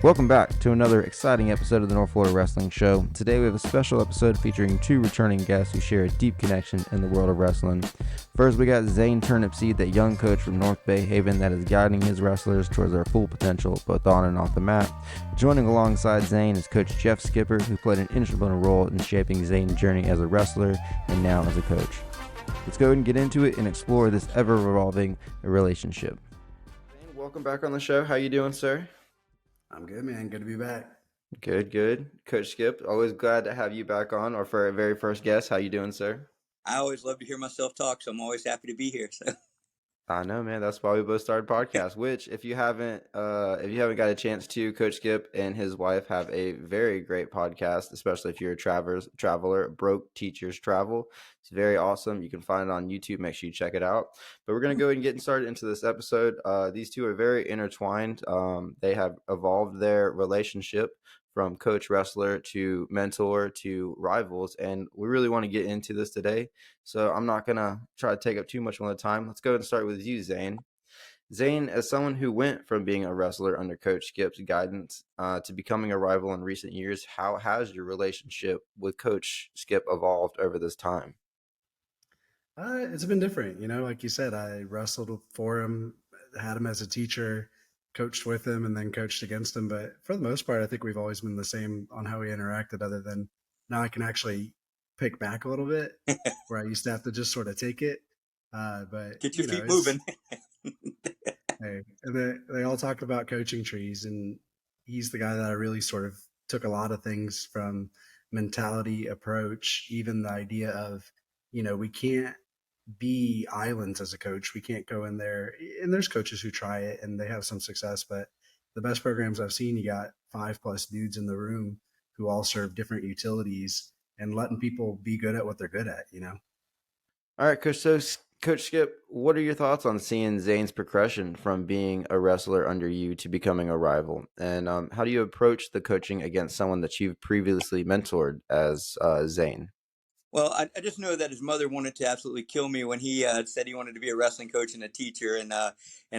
Welcome back to another exciting episode of the North Florida Wrestling Show. Today we have a special episode featuring two returning guests who share a deep connection in the world of wrestling. First, we got Zane Turnipseed, that young coach from North Bay Haven that is guiding his wrestlers towards their full potential, both on and off the mat. Joining alongside Zane is Coach Jeff Skipper, who played an instrumental role in shaping Zane's journey as a wrestler and now as a coach. Let's go ahead and get into it and explore this ever-revolving relationship. Zane, welcome back on the show. How you doing, sir? I'm good, man. Good to be back. Good. Coach Skip, always glad to have you back on, or for our very first guest. How you doing, sir? I always love to hear myself talk, so I'm always happy to be here. So I know, man. That's why we both started podcasts. Which, if you haven't got a chance to, Coach Skip and his wife have a very great podcast, especially if you're a traveler. Broke Teachers Travel. It's very awesome. You can find it on YouTube. Make sure you check it out. But we're gonna go ahead and get started into this episode. These two are very intertwined. They have evolved their relationship from coach wrestler to mentor to rivals, and we really want to get into this today. So I'm not going to try to take up too much more of the time. Let's go ahead and start with you, Zane. Zane, as someone who went from being a wrestler under Coach Skip's guidance to becoming a rival in recent years, how has your relationship with Coach Skip evolved over this time? It's been different. Like you said, I wrestled for him, had him as a teacher, coached with him, and then coached against him. But for the most part, I think we've always been the same on how we interacted, other than now I can actually pick back a little bit where I used to have to just sort of take it. But get your feet moving. Hey, and they all talk about coaching trees, and he's the guy that I really sort of took a lot of things from: mentality, approach, even the idea of, we can't be islands as a coach. We can't go in there, and there's coaches who try it and they have some success, but the best programs I've seen, you got 5+ dudes in the room who all serve different utilities and letting people be good at what they're good at. All right, Coach. So, Coach Skip, what are your thoughts on seeing Zane's progression from being a wrestler under you to becoming a rival? And how do you approach the coaching against someone that you've previously mentored as Zane? Well, I just know that his mother wanted to absolutely kill me when he said he wanted to be a wrestling coach and a teacher, and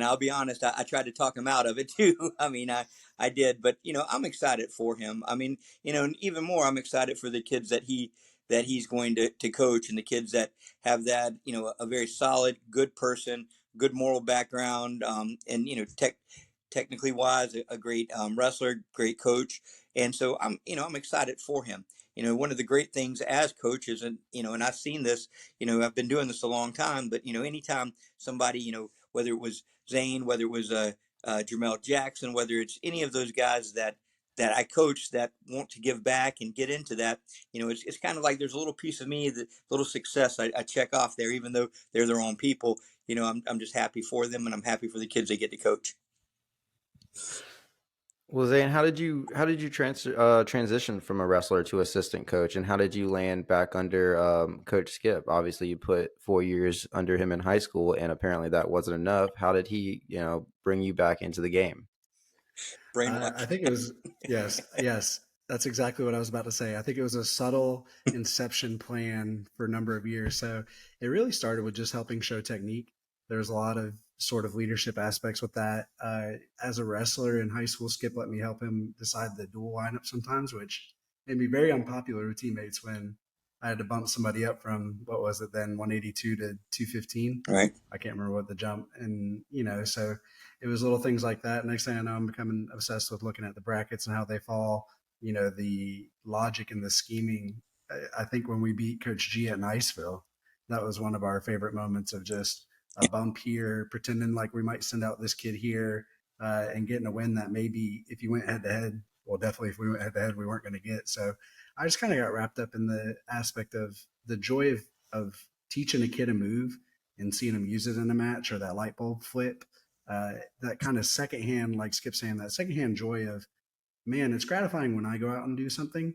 I'll be honest, I tried to talk him out of it too. I mean, I did, but I'm excited for him. I mean, and even more, I'm excited for the kids that he's going to coach, and the kids that have that a very solid, good person, good moral background, and technically wise, a great wrestler, great coach, and so I'm excited for him. One of the great things as coaches, and I've seen this, I've been doing this a long time, but anytime somebody, whether it was Zane, whether it was Jermel Jackson, whether it's any of those guys that I coach that want to give back and get into that, it's kind of like there's a little piece of me, the little success I check off there, even though they're their own people. I'm just happy for them, and I'm happy for the kids they get to coach. Well, Zane, how did you transition from a wrestler to assistant coach, and how did you land back under Coach Skip? Obviously, you put 4 years under him in high school, and apparently that wasn't enough. How did he, bring you back into the game? Brainwash. I think it was, yes, that's exactly what I was about to say. I think it was a subtle inception plan for a number of years. So it really started with just helping show technique. There's a lot of sort of leadership aspects with that. As a wrestler in high school, Skip let me help him decide the dual lineup sometimes, which made me very unpopular with teammates when I had to bump somebody up from, what was it then, 182 to 215. Right. I can't remember what the jump. And, so it was little things like that. Next thing I know, I'm becoming obsessed with looking at the brackets and how they fall, the logic and the scheming. I think when we beat Coach G at Niceville, that was one of our favorite moments of just a bump here, pretending like we might send out this kid here and getting a win that maybe if you went head to head, well, definitely if we went head to head, we weren't going to get. So I just kind of got wrapped up in the aspect of the joy of teaching a kid a move and seeing him use it in a match, or that light bulb flip. That kind of secondhand, like Skip saying, that secondhand joy of, man, it's gratifying when I go out and do something,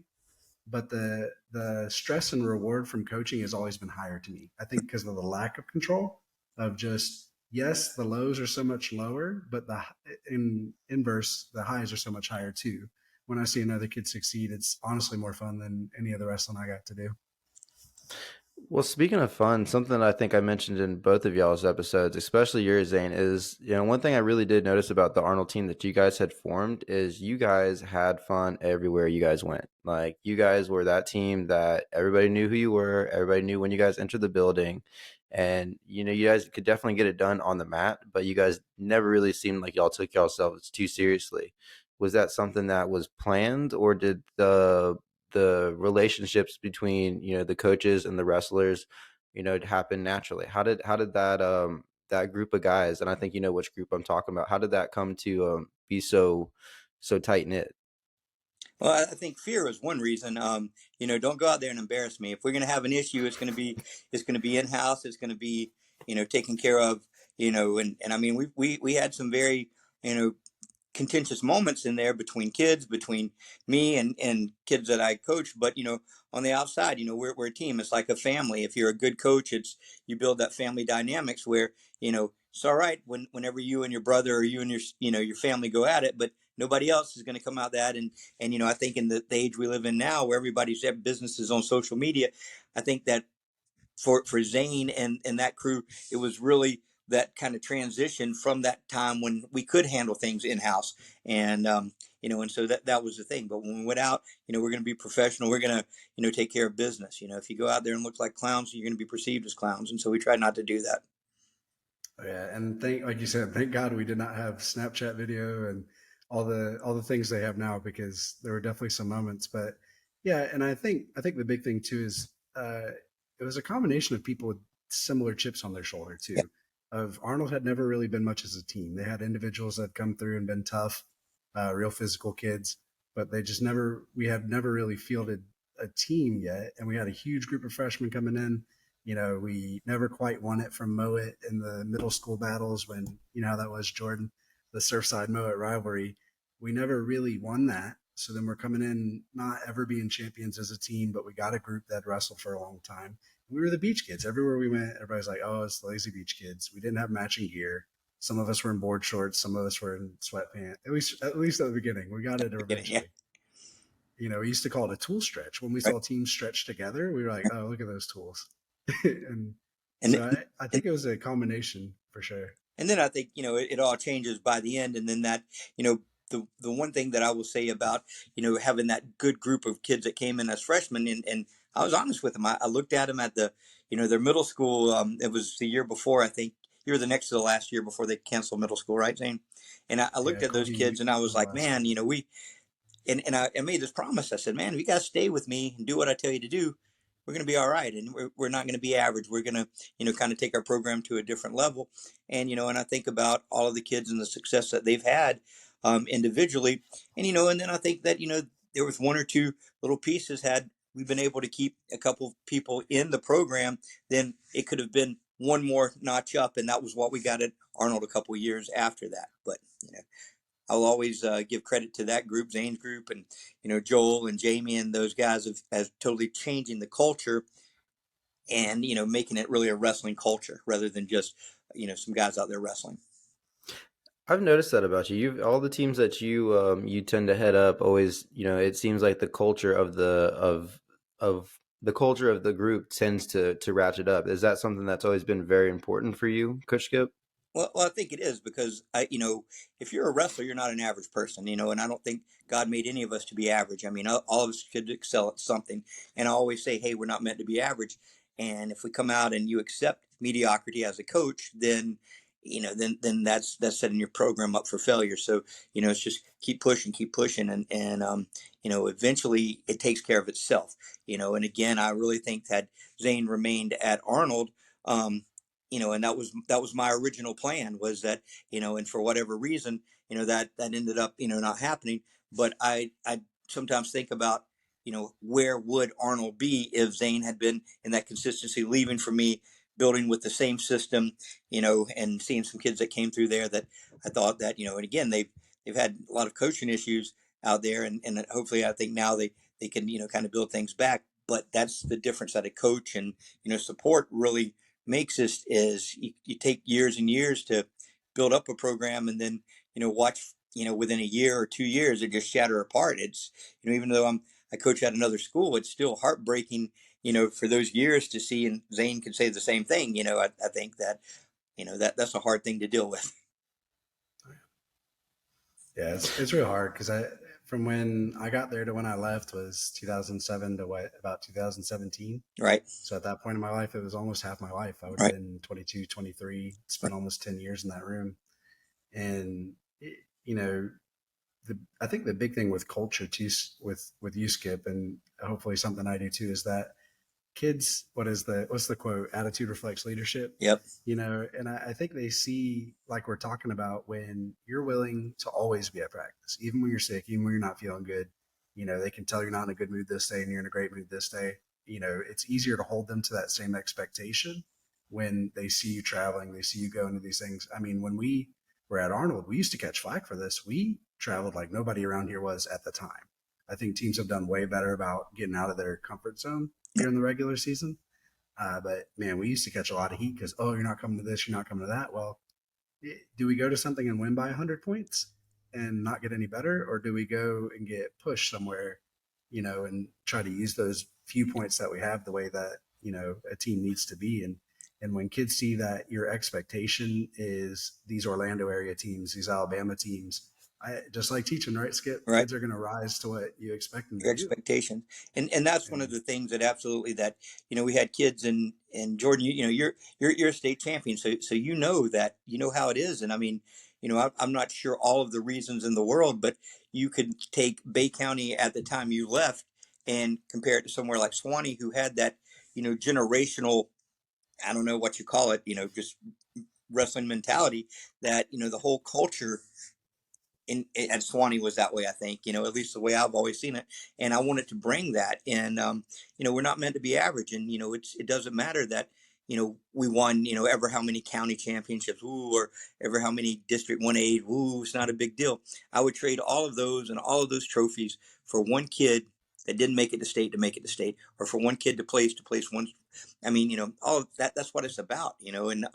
but the stress and reward from coaching has always been higher to me. I think because of the lack of control of just, yes, the lows are so much lower, but in inverse, the highs are so much higher too. When I see another kid succeed, it's honestly more fun than any of the wrestling I got to do. Well, speaking of fun, something I think I mentioned in both of y'all's episodes, especially yours, Zane, is one thing I really did notice about the Arnold team that you guys had formed is you guys had fun everywhere you guys went. Like you guys were that team that everybody knew who you were, everybody knew when you guys entered the building, and you guys could definitely get it done on the mat, but you guys never really seemed like y'all took yourselves too seriously. Was that something that was planned, or did the relationships between the coaches and the wrestlers happen naturally? How did that group of guys, and I think you know which group I'm talking about, how did that come to be so tight knit? Well, I think fear is one reason. Don't go out there and embarrass me. If we're going to have an issue, it's going to be in house. It's going to be taken care of. And I mean we had some very you know contentious moments in there between kids, between me and kids that I coach. But on the outside, we're a team. It's like a family. If you're a good coach, it's you build that family dynamics where it's all right whenever you and your brother or you and your family go at it, but nobody else is going to come out that. And I think in the age we live in now, where everybody's businesses on social media, I think that for Zane and that crew, it was really that kind of transition from that time when we could handle things in house, and and so that was the thing. But when we went out, we're going to be professional. We're going to take care of business. If you go out there and look like clowns, you're going to be perceived as clowns, and so we try not to do that. Yeah, and like you said, thank God we did not have Snapchat video and all the things they have now, because there were definitely some moments. But yeah, and I think the big thing too is it was a combination of people with similar chips on their shoulder Yeah. too. Of Arnold had never really been much as a team. They had individuals that come through and been tough, real physical kids, but they just never we had never really fielded a team yet. And we had a huge group of freshmen coming in. We never quite won it from Mowat in the middle school battles when, how that was, Jordan, the Surfside Mowat rivalry. We never really won that. So then we're coming in not ever being champions as a team, but we got a group that wrestled for a long time. We were the beach kids. Everywhere we went, everybody's like, oh, it's the lazy beach kids. We didn't have matching gear. Some of us were in board shorts. Some of us were in sweatpants. At least at the beginning, we got it Yeah. eventually. We used to call it a tool stretch. When we Right. saw teams stretch together, we were like, oh, look at those tools. And And so I think it was a combination for sure. And then I think it all changes by the end, and then that you know the one thing that I will say about having that good group of kids that came in as freshmen, and I was honest with them. I looked at them at the their middle school. It was the year before, I think. You were the next to the last year before they canceled middle school, right, Zane? And I looked Yeah, at those kids Colby and I was was the like, last one. man, we and I made this promise. I said, man, if you guys stay with me and do what I tell you to do, we're going to be all right. And we're not going to be average. We're going to, kind of take our program to a different level. And I think about all of the kids and the success that they've had individually. And then I think that, there was one or two little pieces had we've been able to keep a couple people in the program, then it could have been one more notch up. And that was what we got at Arnold a couple of years after that. But, I'll always give credit to that group, Zane's group, and Joel and Jamie and those guys have totally changing the culture and making it really a wrestling culture rather than just some guys out there wrestling. I've noticed that about you. All the teams that you tend to head up always, it seems like the culture of the culture of the group tends to ratchet up. Is that something that's always been very important for you, Coach Skip? Well, I think it is because if you're a wrestler, you're not an average person, and I don't think God made any of us to be average. I mean, all of us should excel at something. And I always say, hey, we're not meant to be average. And if we come out and you accept mediocrity as a coach, then then that's setting your program up for failure. So it's just keep pushing, and eventually it takes care of itself. And again, I really think that Zane remained at Arnold. And that was my original plan, was that and for whatever reason that ended up not happening. But I sometimes think about where would Arnold be if Zane had been in that consistency, leaving for me, building with the same system, and seeing some kids that came through there that I thought that and again they've had a lot of coaching issues out there, and hopefully I think now they can kind of build things back. But that's the difference that a coach and support really makes us, is you take years and years to build up a program, and then watch within a year or 2 years it just shatter apart. It's even though I coach at another school, it's still heartbreaking for those years to see, and Zane could say the same thing. I think that, that's a hard thing to deal with. Yeah, it's real hard because from when I got there to when I left was 2007 to about 2017. Right. So at that point in my life, it was almost half my life. I would have Right. been 22, 23, spent almost 10 years in that room. And, I think the big thing with culture too, with you, Skip, and hopefully something I do too, is that kids, what's the quote? Attitude reflects leadership. Yep. And I think they see, like we're talking about, when you're willing to always be at practice, even when you're sick, even when you're not feeling good, they can tell you're not in a good mood this day and you're in a great mood this day. It's easier to hold them to that same expectation when they see you traveling, they see you go into these things. I mean, when we were at Arnold, we used to catch flack for this. We traveled like nobody around here was at the time. I think teams have done way better about getting out of their comfort zone during the regular season. But man, we used to catch a lot of heat because, oh, you're not coming to this, you're not coming to that. Well, do we go to something and win by 100 points and not get any better? Or do we go and get pushed somewhere, and try to use those few points that we have the way that, a team needs to be? And when kids see that your expectation is these Orlando area teams, these Alabama teams, just like teaching, right, Skip? Right. Kids are going to rise to what you expect them to Your do. expectation. And that's one of the things that absolutely that, we had kids, and Jordan, you're a state champion. So that, how it is. And I mean, I'm not sure all of the reasons in the world, but you could take Bay County at the time you left and compare it to somewhere like Swanee, who had that, generational, I don't know what you call it, just wrestling mentality, that, the whole culture at Swanee was that way, I think, at least the way I've always seen it. And I wanted to bring that. And, we're not meant to be average. And, it doesn't matter that, we won, ever how many county championships, or ever how many District 1A, it's not a big deal. I would trade all of those and all of those trophies for one kid that didn't make it to state to make it to state, or for one kid to place one. I mean, all of that, that's what it's about, and,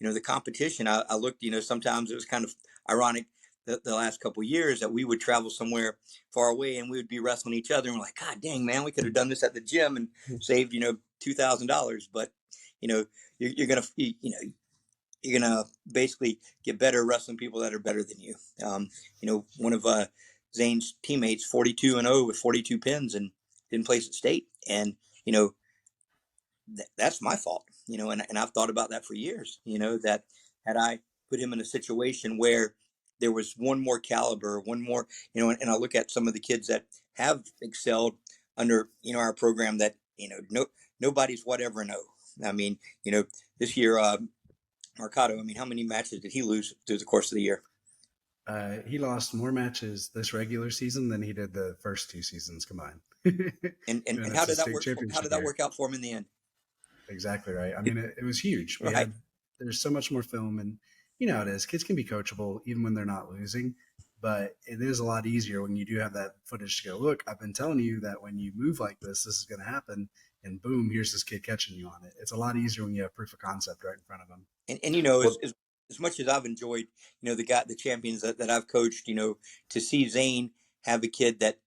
the competition, I looked, sometimes it was kind of ironic the last couple of years that we would travel somewhere far away and we would be wrestling each other, and we're like, God dang, man, we could have done this at the gym and saved, $2,000. But, you're going to, you're going to basically get better wrestling people that are better than you. One of Zane's teammates, 42-0 with 42 pins, and didn't place at state. And, that's my fault, and I've thought about that for years, that had I put him in a situation where there was one more caliber, one more, and I look at some of the kids that have excelled under, our program that, nobody's whatever. No, I mean, this year, Mercado, I mean, how many matches did he lose through the course of the year? He lost more matches this regular season than he did the first two seasons combined. and how did that work? How did that work out for him in the end? Exactly right. I mean, it was huge. There's so much more film, and you know how it is. Kids can be coachable even when they're not losing, but it is a lot easier when you do have that footage to go, look, I've been telling you that when you move like this is going to happen, and boom, here's this kid catching you on it. It's a lot easier when you have proof of concept right in front of them. And as much as I've enjoyed, the champions that I've coached, to see Zane have a kid that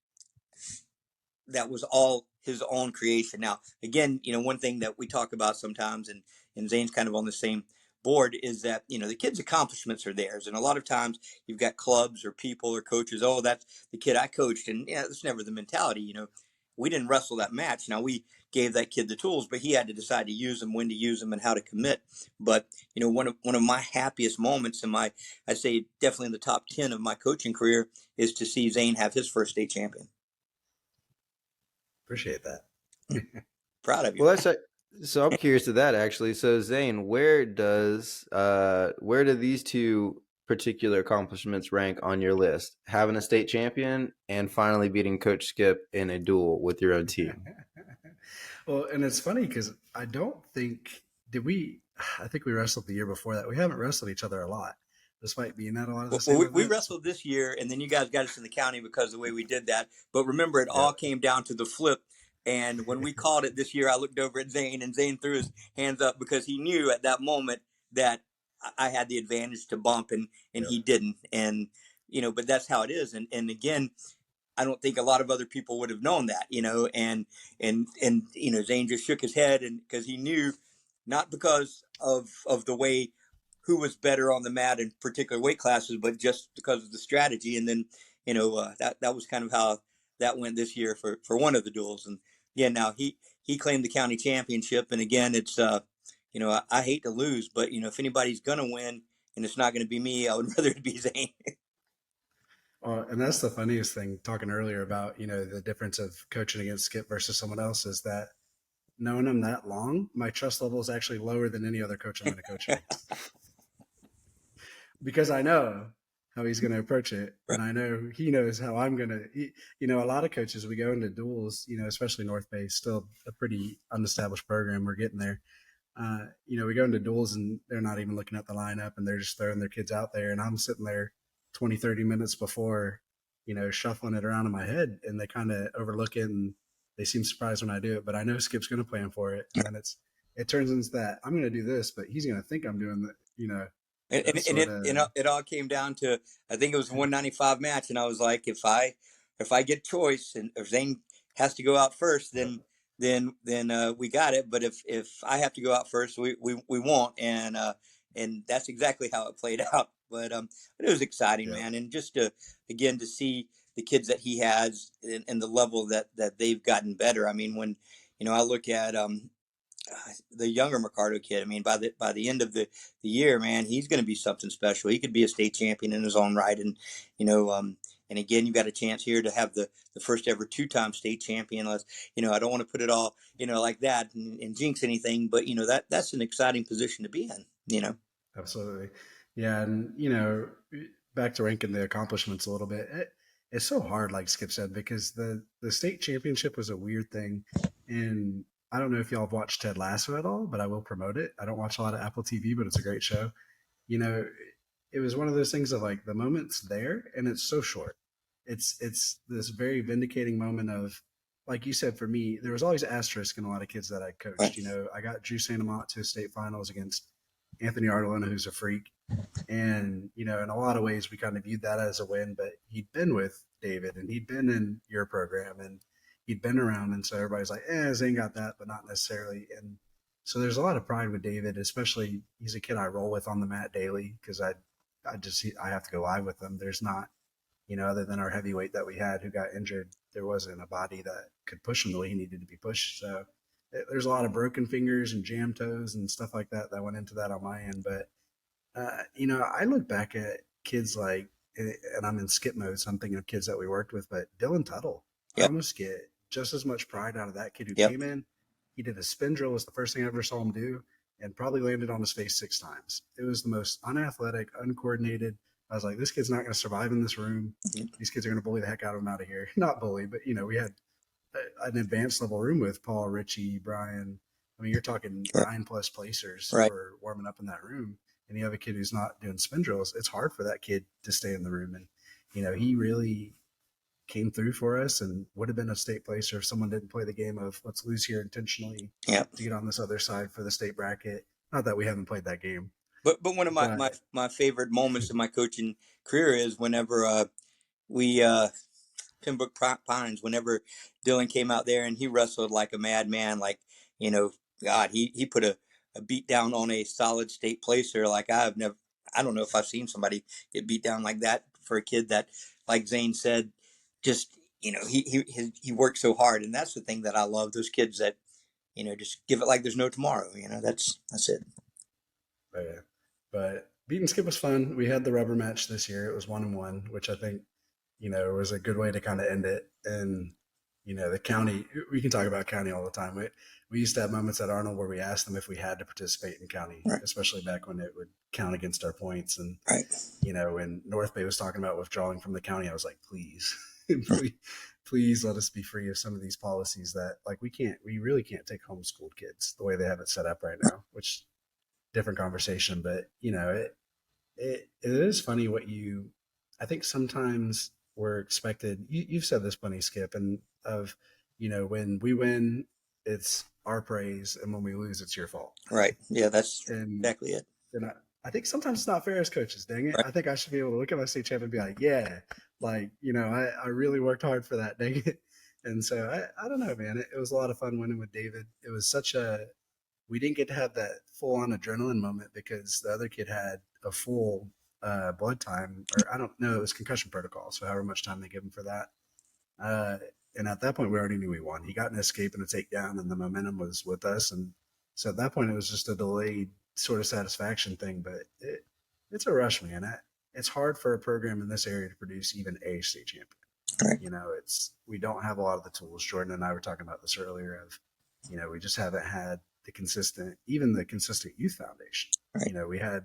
was all his own creation. Now, again, one thing that we talk about sometimes, and Zane's kind of on the same board, is that, the kid's accomplishments are theirs. And a lot of times you've got clubs or people or coaches, oh, that's the kid I coached. And yeah, that's never the mentality. We didn't wrestle that match. Now, we gave that kid the tools, but he had to decide to use them, when to use them, and how to commit. But, one of my happiest moments I'd say definitely in the top 10 of my coaching career, is to see Zane have his first state champion. Appreciate that. Proud of you. Well, so I'm curious to that, actually. So Zane, where do these two particular accomplishments rank on your list? Having a state champion and finally beating Coach Skip in a duel with your own team. Well, and it's funny because I think we wrestled the year before that. We haven't wrestled each other a lot, despite being at a lot of the same events. We wrestled this year, and then you guys got us in the county because of the way we did that. But remember, it all came down to the flip. And when we called it this year, I looked over at Zane, and Zane threw his hands up because he knew at that moment that I had the advantage to bump, and he didn't. And, but that's how it is. And again, I don't think a lot of other people would have known that, and Zane just shook his head, and because he knew, not because of the way who was better on the mat in particular weight classes, but just because of the strategy. And then, that was kind of how that went this year for one of the duels. And yeah, now he claimed the county championship. And again, it's, I hate to lose, but if anybody's going to win and it's not going to be me, I would rather it be Zane. And that's the funniest thing, talking earlier about, the difference of coaching against Skip versus someone else, is that knowing him that long, my trust level is actually lower than any other coach I'm going to coach against. Because I know how he's going to approach it. Right. And I know he knows how I'm going to, a lot of coaches, we go into duels, especially North Bay, still a pretty unestablished program. We're getting there. We go into duels and they're not even looking at the lineup and they're just throwing their kids out there. And I'm sitting there 20, 30 minutes before, shuffling it around in my head, and they kind of overlook it and they seem surprised when I do it, but I know Skip's going to plan for it. And then it turns into that I'm going to do this, but he's going to think I'm doing the. And it all came down to, I think it was a 195 match, and I was like, if I get choice and if Zane has to go out first, then we got it. But if I have to go out first, we won't. And that's exactly how it played out. But it was exciting, man, and just to see the kids that he has and the level that they've gotten better. I mean, when I look at the younger Mercado kid, I mean, by the end of the year, man, he's going to be something special. He could be a state champion in his own right. And, and again, you got a chance here to have the first ever 2-time state champion. I don't want to put it all, like that and jinx anything, but, that's an exciting position to be in, Absolutely. Yeah. And, back to ranking the accomplishments a little bit, it's so hard, like Skip said, because the state championship was a weird thing. And I don't know if y'all have watched Ted Lasso at all, but I will promote it. I don't watch a lot of Apple TV, but it's a great show. It was one of those things of like the moment's there and it's so short. It's this very vindicating moment of, like you said, for me, there was always asterisk in a lot of kids that I coached. I got Drew Santamont to state finals against Anthony Artolona, who's a freak. And, in a lot of ways, we kind of viewed that as a win, but he'd been with David and he'd been in your program and he'd been around. And so everybody's like, Zane got that, but not necessarily. And so there's a lot of pride with David, especially he's a kid I roll with on the mat daily because I have to go live with him. There's not, other than our heavyweight that we had who got injured, there wasn't a body that could push him the way he needed to be pushed. So there's a lot of broken fingers and jam toes and stuff like that went into that on my end. But, I look back at kids like, and I'm in skip mode, so I'm thinking of kids that we worked with, but Dylan Tuttle, I almost get just as much pride out of that kid who came in. He did a spin drill, was the first thing I ever saw him do, and probably landed on his face 6 times. It was the most unathletic, uncoordinated. I was like, this kid's not going to survive in this room. These kids are going to bully the heck out of him out of here. Not bully, but, we had an advanced level room with Paul, Richie, Brian. I mean, you're talking 9+ placers for warming up in that room. And you have a kid who's not doing spin drills. It's hard for that kid to stay in the room. And, he really came through for us and would have been a state placer if someone didn't play the game of let's lose here intentionally to get on this other side for the state bracket. Not that we haven't played that game. But one of my favorite moments in my coaching career is whenever we Pembroke Pines, whenever Dylan came out there and he wrestled like a madman, like, God, he put a beat down on a solid state placer. Like I don't know if I've seen somebody get beat down like that for a kid that, like Zane said, just, he worked so hard. And that's the thing that I love, those kids that, just give it like there's no tomorrow, that's it. But beating Skip was fun. We had the rubber match this year. It was 1-1, which I think, was a good way to kind of end it. And, the county, we can talk about county all the time. We used to have moments at Arnold where we asked them if we had to participate in county, especially back when it would count against our points. And, when North Bay was talking about withdrawing from the county, I was like, please, please let us be free of some of these policies that like, we really can't take homeschooled kids the way they have it set up right now, which different conversation. But, it is funny I think sometimes we're expected, you've said this plenty, Skip, and of, when we win, it's our praise, and when we lose, it's your fault. Right. Yeah, that's exactly it. I think sometimes it's not fair as coaches. Dang it! Right. I think I should be able to look at my state champ and be like, yeah, like I really worked hard for that. Dang it! And so I don't know, man. It was a lot of fun winning with David. It was such a we didn't get to have that full on adrenaline moment because the other kid had a full blood time, or I don't know, it was concussion protocol. So however much time they give him for that. Uh, and at that point, we already knew we won. He got an escape and a takedown, and the momentum was with us. And so at that point, it was just a delayed sort of satisfaction thing. But it's a rush, man. It's hard for a program in this area to produce even a state champion. Right. It's we don't have a lot of the tools. Jordan and I were talking about this earlier. Of we just haven't had even the consistent youth foundation. Right. We had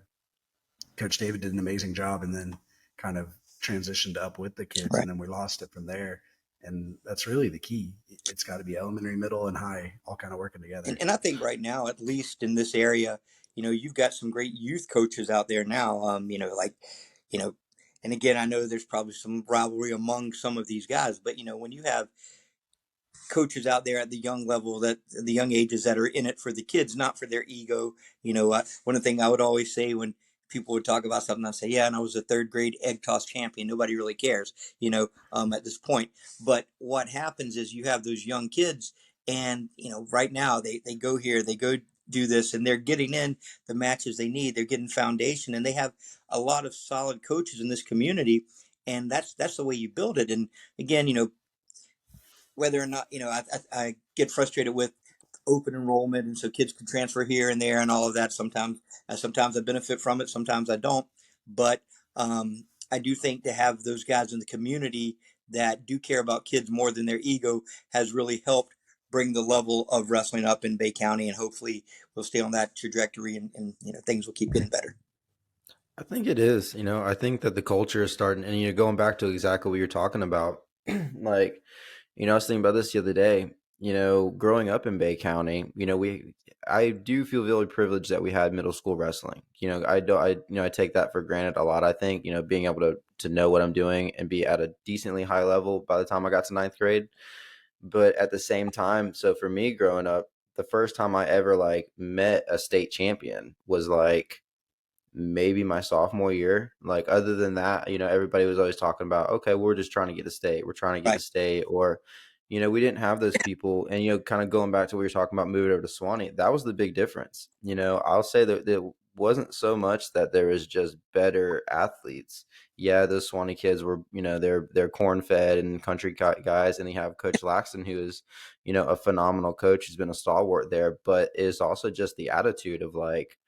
Coach David did an amazing job, and then kind of transitioned up with the kids, Right. and then we lost it from there. And that's really the key. It's got to be elementary, middle, and high all kind of working together. And I think right now, at least in this area, you've got some great youth coaches out there now. Like, you know, and again, I know there's probably some rivalry among some of these guys, but when you have coaches out there at the young level, that the young ages, that are in it for the kids, not for their ego. One of the things I would always say when people would talk about something, I'd say, yeah, and I was a third grade egg toss champion. Nobody really cares, at this point. But what happens is you have those young kids, and right now they go here, they go do this, and they're getting in the matches they need. They're getting foundation, and they have a lot of solid coaches in this community, and that's the way you build it. And again, whether or not I get frustrated with open enrollment, and so kids can transfer here and there and all of that. Sometimes I benefit from it, sometimes I don't. But I do think to have those guys in the community that do care about kids more than their ego has really helped bring the level of wrestling up in Bay County, and hopefully we'll stay on that trajectory, and things will keep getting better. I think it is. I think that the culture is starting, and going back to exactly what you're talking about, like, I was thinking about this the other day. Growing up in Bay County, I do feel really privileged that we had middle school wrestling. I take that for granted a lot. I think, being able to know what I'm doing and be at a decently high level by the time I got to ninth grade. But at the same time, so for me growing up, the first time I ever like met a state champion was like maybe my sophomore year. Like, other than that, everybody was always talking about, okay, we're just trying to get to state. We're trying to get Right. to state. Or, we didn't have those people. And, kind of going back to what you're talking about, moving over to Swanee, that was the big difference. I'll say that it wasn't so much that there was just better athletes. Yeah, those Swanee kids were, they're corn fed and country guys. And you have Coach Laxton, who is, a phenomenal coach. He's been a stalwart there, but it's also just the attitude of like,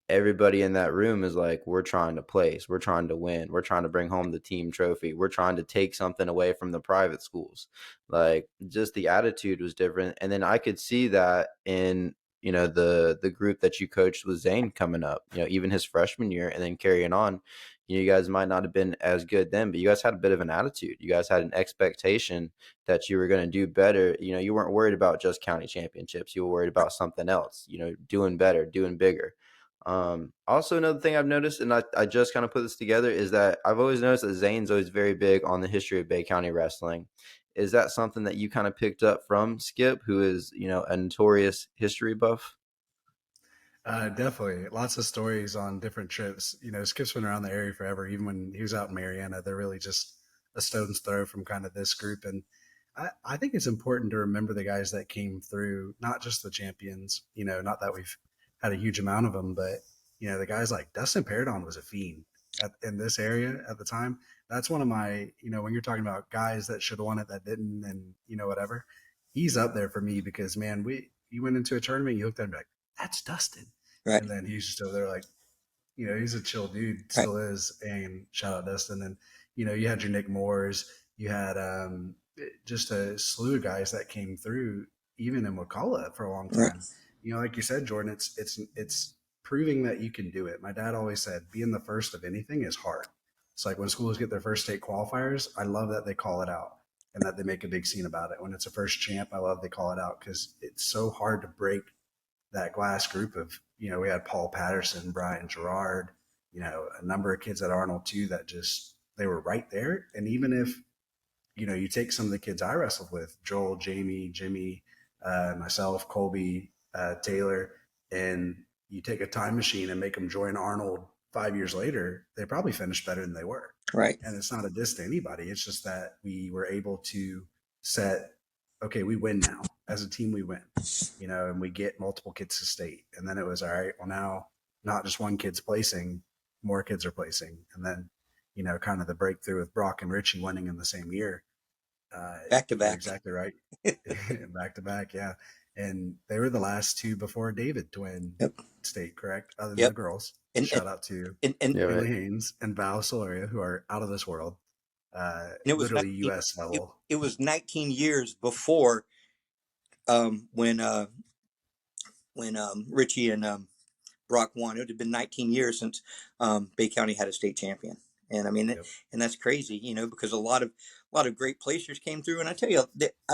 everybody in that room is like, we're trying to place, we're trying to win, we're trying to bring home the team trophy, we're trying to take something away from the private schools. Like, just the attitude was different. And then I could see that in the group that you coached with Zane coming up, even his freshman year, and then carrying on. You guys might not have been as good then, but you guys had a bit of an attitude. You guys had an expectation that you were going to do better. You weren't worried about just county championships. You were worried about something else, doing better, doing bigger. Also, another thing I've noticed, and I just kind of put this together, is that I've always noticed that Zane's always very big on the history of Bay County wrestling. Is that something that you kind of picked up from Skip, who is, a notorious history buff? Definitely. Lots of stories on different trips. Skip's been around the area forever. Even when he was out in Mariana, they're really just a stone's throw from kind of this group. And I think it's important to remember the guys that came through, not just the champions, not that we've had a huge amount of them, but, the guys like Dustin Paradon was a fiend in this area at the time. That's one of my, when you're talking about guys that should have won it that didn't, and, whatever, he's up there for me because, man, you went into a tournament, you looked at him like, that's Dustin. Right. And then he's just over there like, he's a chill dude, Right. still is. And shout out Dustin. And, you had your Nick Moores, you had just a slew of guys that came through, even in Wakala for a long Right. time. Like you said, Jordan, it's proving that you can do it. My dad always said being the first of anything is hard. It's like when schools get their first state qualifiers, I love that they call it out and that they make a big scene about it. When it's a first champ, I love they call it out because it's so hard to break that glass group of, we had Paul Patterson, Brian Gerard, a number of kids at Arnold too that just, they were right there. And even if, you take some of the kids I wrestled with, Joel, Jamie, Jimmy, myself, Colby, Taylor, and you take a time machine and make them join Arnold 5 years later, they probably finished better than they were. Right. And it's not a diss to anybody. It's just that we were able to set, okay, we win now. As a team, we win, and we get multiple kids to state. And then it was, all right, well, now not just one kid's placing, more kids are placing. And then, kind of the breakthrough with Brock and Richie winning in the same year. Back to You're back. exactly right. Back to back, yeah. And they were the last two before David to win state, correct? Other than the girls. And shout out to Haley Haynes and Val Soloria, who are out of this world. it was literally U.S. level. It was 19 years before when Richie and Brock won. It would have been 19 years since Bay County had a state champion. And I mean, and that's crazy, because a lot of great placers came through. And I tell you,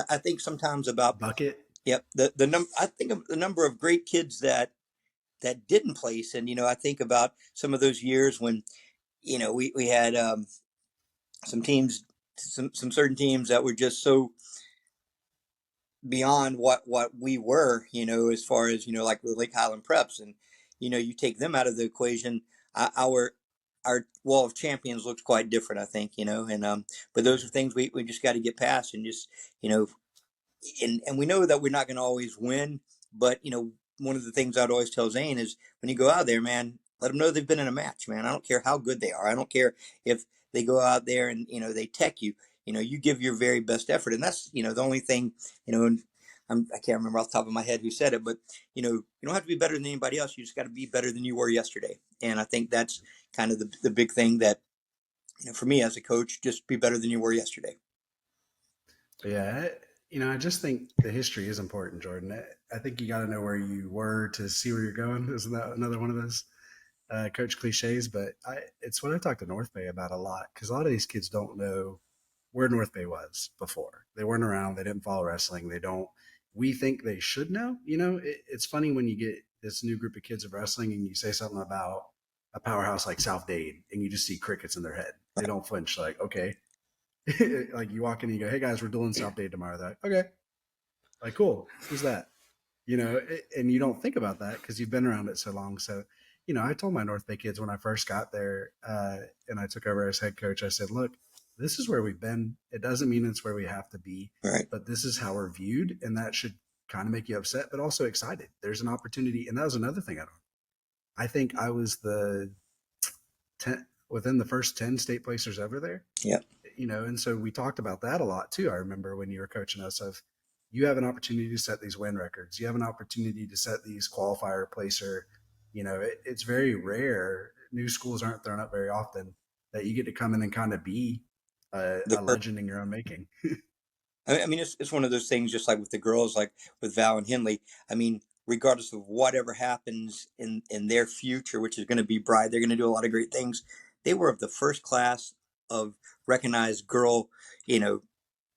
I think sometimes about bucket. Yep. I think of the number of great kids that didn't place. And, I think about some of those years when, we had some teams, some certain teams that were just so beyond what we were, as far as, like the Lake Highland Preps, and, you take them out of the equation, our wall of champions looks quite different, I think, and, but those are things we just got to get past and just, and we know that we're not going to always win, but, one of the things I'd always tell Zane is when you go out there, man, let them know they've been in a match, man. I don't care how good they are. I don't care if they go out there and, they tech you, you give your very best effort. And that's, the only thing, and I can't remember off the top of my head who said it, but, you don't have to be better than anybody else. You just got to be better than you were yesterday. And I think that's kind of the big thing that, for me as a coach, just be better than you were yesterday. Yeah. I just think the history is important, Jordan. I think you got to know where you were to see where you're going. Isn't that another one of those coach cliches? But it's what I talk to North Bay about a lot, because a lot of these kids don't know where North Bay was before. They weren't around. They didn't follow wrestling. They don't. We think they should know. It's funny when you get this new group of kids of wrestling and you say something about a powerhouse like South Dade and you just see crickets in their head. They don't flinch. Like, okay. Like you walk in and you go, hey guys, we're doing South Dade tomorrow. They're like, okay. Like, cool. Who's that? And you don't think about that because you've been around it so long. So, I told my North Bay kids when I first got there and I took over as head coach, I said, look, this is where we've been. It doesn't mean it's where we have to be, right, but this is how we're viewed. And that should kind of make you upset, but also excited. There's an opportunity. And that was another thing I think I was the 10 within the first 10 state placers ever there. Yeah. And so we talked about that a lot too. I remember when you were coaching us of, you have an opportunity to set these win records. You have an opportunity to set these qualifier placer. It's very rare. New schools aren't thrown up very often that you get to come in and kind of be a legend in your own making. I mean, it's one of those things, just like with the girls, like with Val and Henley. I mean, regardless of whatever happens in their future, which is going to be bright, they're going to do a lot of great things. They were of the first class of recognized girl,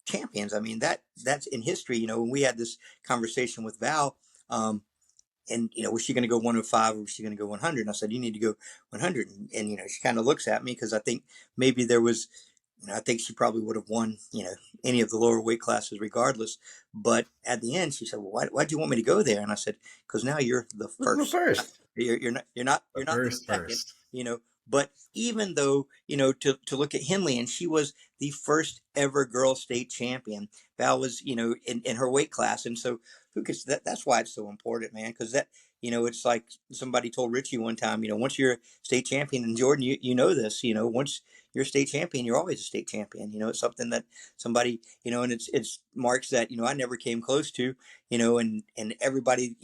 champions. I mean, that's in history. When we had this conversation with Val, and was she going to go 105 or was she going to go 100? And I said, you need to go 100. And she kind of looks at me because I think maybe there was, I think she probably would have won, any of the lower weight classes regardless. But at the end, she said, well, why'd you want me to go there? And I said, because now you're the first. You're not the second. But even though, to look at Henley, and she was the first ever girl state champion. Val was, in her weight class. And so that's why it's so important, man. Because that, it's like somebody told Richie one time, once you're a state champion, and Jordan, you know this, once you're a state champion, you're always a state champion. It's something that somebody, and it's marks that, I never came close to, and everybody,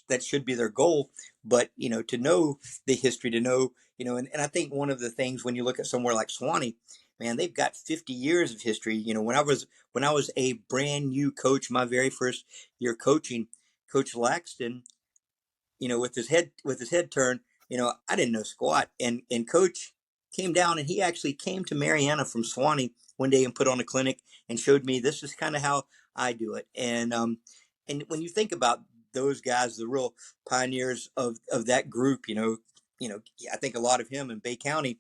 that should be their goal. But, to know the history, to know, and I think one of the things when you look at somewhere like Suwannee, man, they've got 50 years of history. When I was a brand new coach, my very first year coaching, Coach Laxton, with his head turned, I didn't know squat. And Coach came down and he actually came to Mariana from Suwannee one day and put on a clinic and showed me this is kind of how I do it. And when you think about those guys, the real pioneers of that group, I think a lot of him in Bay County,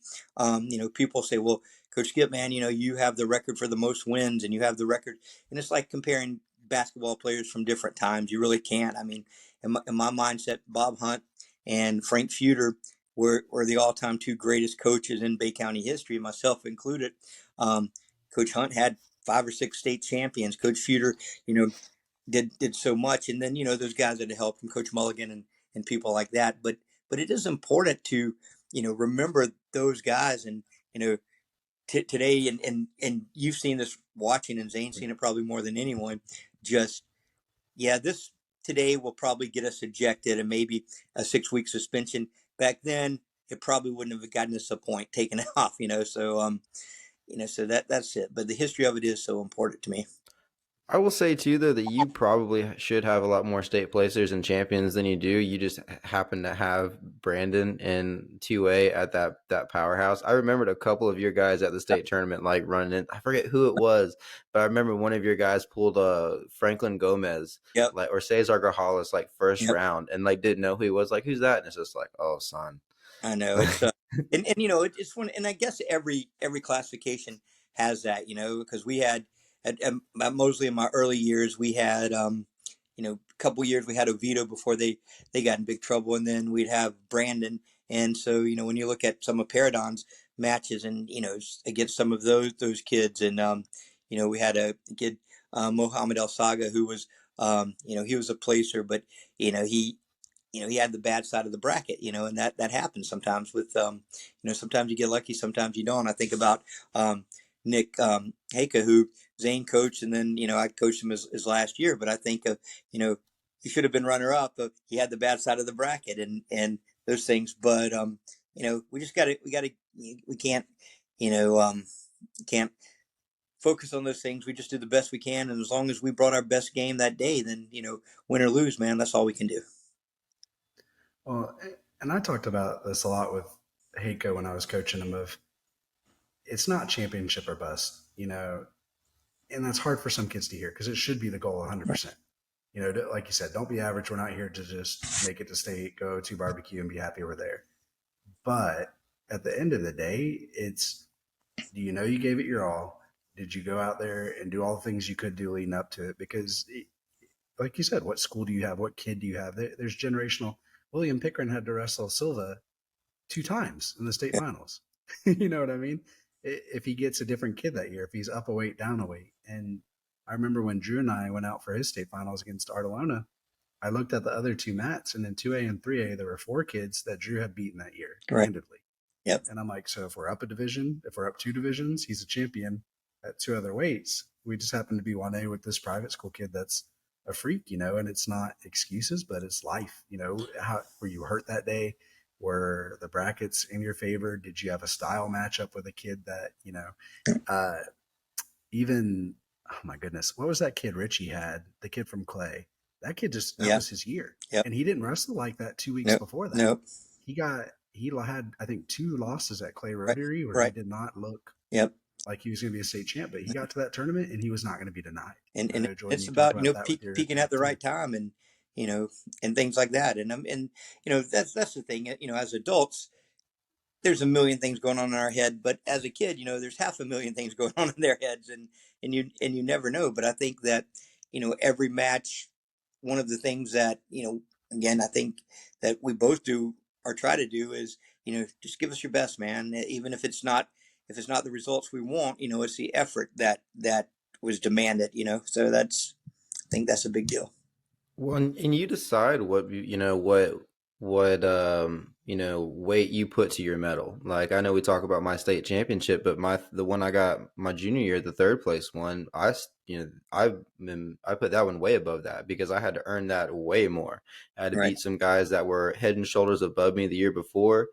people say, well, Coach Skip, man, you have the record for the most wins and you have the record. And it's like comparing basketball players from different times. You really can't. I mean, in my mindset, Bob Hunt and Frank Feuder were the all-time two greatest coaches in Bay County history, myself included. Coach Hunt had 5 or 6 state champions. Coach Feuder, did so much, and then those guys that helped him, Coach Mulligan and people like that. But it is important to remember those guys, and today, and you've seen this watching, and Zane's seen it probably more than anyone. Just this today will probably get us ejected and maybe a 6-week suspension. Back then, it probably wouldn't have gotten us a point taken off. So that's it. But the history of it is so important to me. I will say too, though, that you probably should have a lot more state placers and champions than you do. You just happen to have Brandon in 2A at that powerhouse. I remembered a couple of your guys at the state tournament, like running in. I forget who it was, but I remember one of your guys pulled Franklin Gomez, Yep. or Cesar Grajales, like first Yep. round, and like didn't know who he was. Like, who's that? And it's just like, oh, son. I know it's and it's one, and I guess every classification has that, because we had at Mosley in my early years, we had a couple years we had Oviedo before they got in big trouble, and then we'd have Brandon. And so when you look at some of Paradon's matches, and against some of those kids, and we had a kid, Mohamed El Saga, who was he was a placer, but he had the bad side of the bracket, and that happens sometimes with, sometimes you get lucky, sometimes you don't. I think about Nick Haka, who Zane coached, and then, I coached him his last year, but I think of, he should have been runner up, but he had the bad side of the bracket and those things. But, we just we can't focus on those things. We just do the best we can. And as long as we brought our best game that day, then, win or lose, man, that's all we can do. Well, and I talked about this a lot with Heiko when I was coaching him of it's not championship or bust, and that's hard for some kids to hear because it should be the goal 100%. Like you said, don't be average. We're not here to just make it to state, go to barbecue and be happy we're there. But at the end of the day, it's, do you gave it your all? Did you go out there and do all the things you could do leading up to it? Because like you said, what school do you have? What kid do you have? There's generational. William Pickering had to wrestle Silva 2 times in the state finals. You know what I mean? If he gets a different kid that year, if he's up a weight, down a weight. And I remember when Drew and I went out for his state finals against Artelona, I looked at the other 2 mats, and in 2A and 3A, there were 4 kids that Drew had beaten that year, handedly. Yep. And I'm like, so if we're up a division, if we're up 2 divisions, he's a champion at 2 other weights. We just happen to be 1A with this private school kid that's a freak, and it's not excuses, but it's life. How were you hurt that day? Were the brackets in your favor? Did you have a style matchup with a kid that, even, oh my goodness, what was that kid Richie had? The kid from Clay. That kid that was his year. Yep. And he didn't wrestle like that 2 weeks before that. Nope. He had, I think, 2 losses at Clay Rotary where he did not look like he was going to be a state champ, but he got to that tournament and he was not going to be denied. And it's about, peaking at the right time, and, and things like that. And that's the thing, as adults, there's a million things going on in our head, but as a kid, there's 500,000 things going on in their heads, and you never know. But I think that, every match, one of the things that, again, I think that we both do or try to do is, just give us your best, man. Even if it's not the results we want, it's the effort that was demanded, so I think that's a big deal. Well, and you decide what weight you put to your medal. Like, I know we talk about my state championship, but the one I got my junior year, the 3rd place one, I put that one way above that because I had to earn that way more. I had to beat some guys that were head and shoulders above me the year before.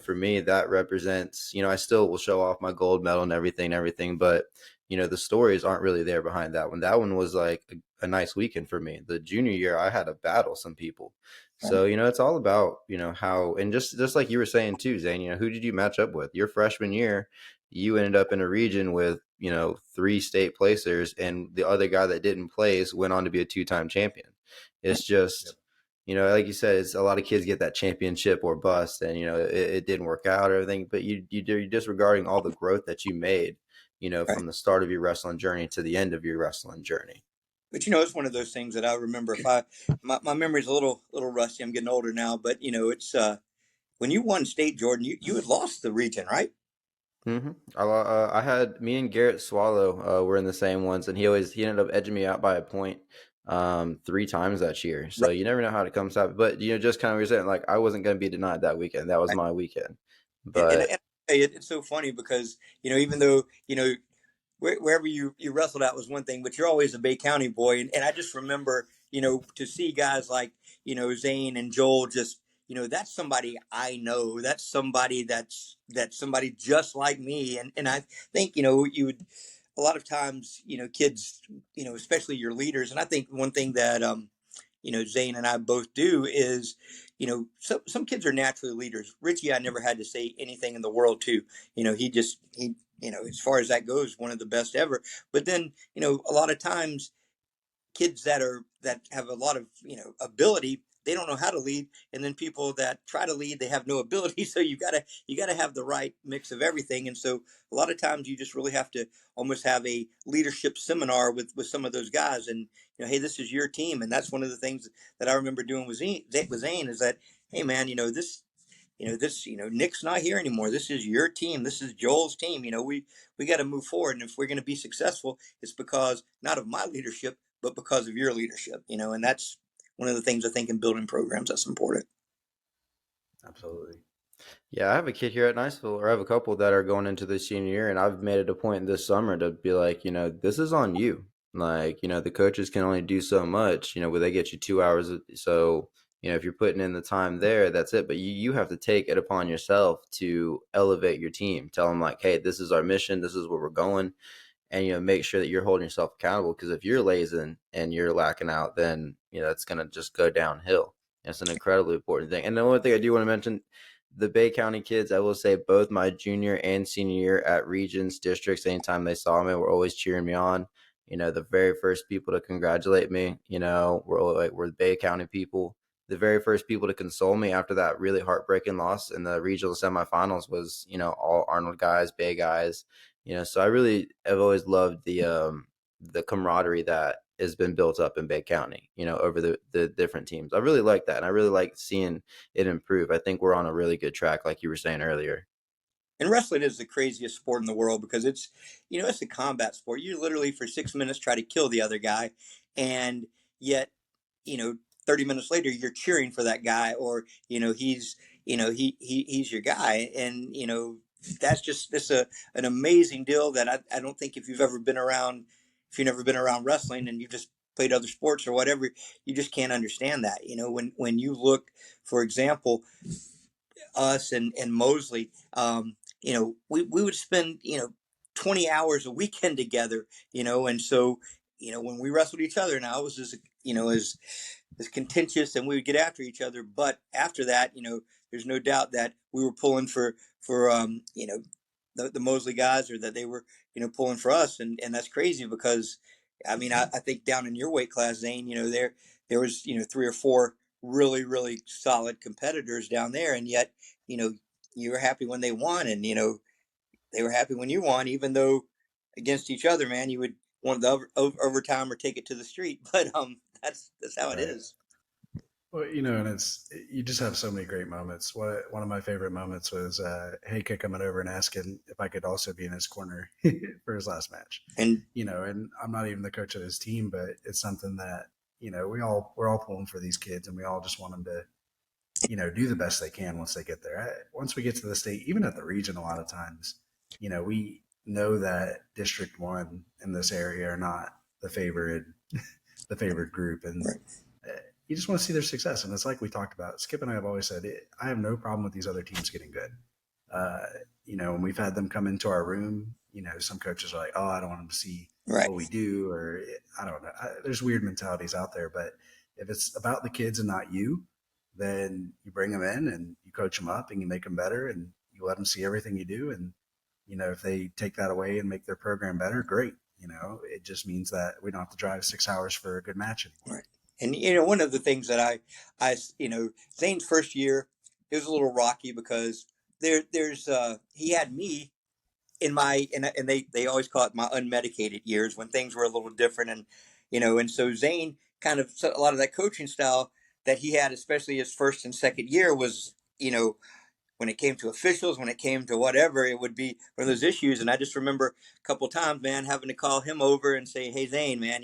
For me, that represents, I still will show off my gold medal and everything, but the stories aren't really there behind that one. That one was like a nice weekend for me. The junior year, I had to battle some people. So, it's all about, how, and just like you were saying too, Zane, who did you match up with? Your freshman year, you ended up in a region with, 3 state placers, and the other guy that didn't place went on to be a 2-time champion. It's just, like you said, it's a lot of kids get that championship or bust, and, it didn't work out or everything, but you're disregarding all the growth that you made, from the start of your wrestling journey to the end of your wrestling journey. But it's one of those things that I remember. If my memory's a little rusty. I'm getting older now, but it's when you won state, Jordan, you had lost the region, right? I had me and Garrett Swallow were in the same ones, and he ended up edging me out by a point 3 times that year. So Right. you never know how it comes out. But just kind of what you're saying, like I wasn't going to be denied that weekend. That was Right. my weekend. And But it's so funny because even though wherever you wrestled at was one thing, but you're always a Bay County boy. And I just remember, to see guys like, Zane and Joel just, that's somebody I know. That's somebody that's somebody just like me. And I think, you would, a lot of times, kids, especially your leaders. And I think one thing that, Zane and I both do is, some kids are naturally leaders. Richie, I never had to say anything in the world to. As far as that goes, one of the best ever. But then, a lot of times kids that have a lot of ability, they don't know how to lead, and then people that try to lead, they have no ability. So you gotta have the right mix of everything. And so a lot of times you just really have to almost have a leadership seminar with some of those guys. And hey, this is your team. And that's one of the things that I remember doing with Zane is that, hey man, Nick's not here anymore. This is your team. This is Joel's team. We got to move forward. And if we're going to be successful, it's because not of my leadership, but because of your leadership, and that's one of the things I think in building programs that's important. Absolutely. yeah, I have a kid here at Niceville, or I have a couple that are going into the senior year, and I've made it a point this summer to be like, this is on you. Like, the coaches can only do so much, where they get you 2 hours. So, if you're putting in the time there, that's it. But you have to take it upon yourself to elevate your team. Tell them like, hey, this is our mission. This is where we're going. And, make sure that you're holding yourself accountable. Because if you're lazy and you're lacking out, then, it's going to just go downhill. It's an incredibly important thing. And the only thing I do want to mention, the Bay County kids, I will say both my junior and senior year at regions, districts, anytime they saw me, were always cheering me on. The very first people to congratulate me, we're the Bay County people. The very first people to console me after that really heartbreaking loss in the regional semifinals was, all Arnold guys, Bay guys. So I really have always loved the camaraderie that has been built up in Bay County, over the different teams. I really like that. And I really like seeing it improve. I think we're on a really good track, like you were saying earlier. And wrestling is the craziest sport in the world because it's a combat sport. You literally for 6 minutes try to kill the other guy, and yet, you know, 30 minutes later you're cheering for that guy, or he's your guy, and that's just an amazing deal that I don't think if you've never been around wrestling and you've just played other sports or whatever, you just can't understand that. When you look, for example, us and Mosley, we would spend 20 hours a weekend together, and so when we wrestled each other, now it was as contentious, and we would get after each other. But after that, there's no doubt that we were pulling for the Mosley guys, or that they were pulling for us, and that's crazy because I mean I think down in your weight class, Zane, there was 3 or 4 really really solid competitors down there, and yet you know you were happy when they won, and they were happy when you won, even though against each other, man, you would want the overtime or take it to the street. But that's how it Right. is. Well, and you just have so many great moments. One of my favorite moments was Heike coming over and asking if I could also be in his corner for his last match. And And I'm not even the coach of his team, but it's something that we're all pulling for these kids, and we all just want them to do the best they can once they get there. Once we get to the state, even at the region, a lot of times, we know that District 1 in this area are not the favored the favored group, and right, you just want to see their success. And it's like we talked about. Skip and I have always said, I have no problem with these other teams getting good. Uh, when we've had them come into our room, some coaches are like, "Oh, I don't want them to see right. what we do," or I don't know. There's weird mentalities out there, but if it's about the kids and not you, then you bring them in and you coach them up and you make them better and you let them see everything you do. And if they take that away and make their program better, great. It just means that we don't have to drive 6 hours for a good match anymore. Right. And one of the things that I Zane's first year, it was a little rocky because there's he had me in my and they always call it my unmedicated years when things were a little different, and and so Zane kind of a lot of that coaching style that he had, especially his first and second year, was when it came to officials, when it came to whatever, it would be one of those issues. And I just remember a couple of times, man, having to call him over and say, "Hey, Zane, man,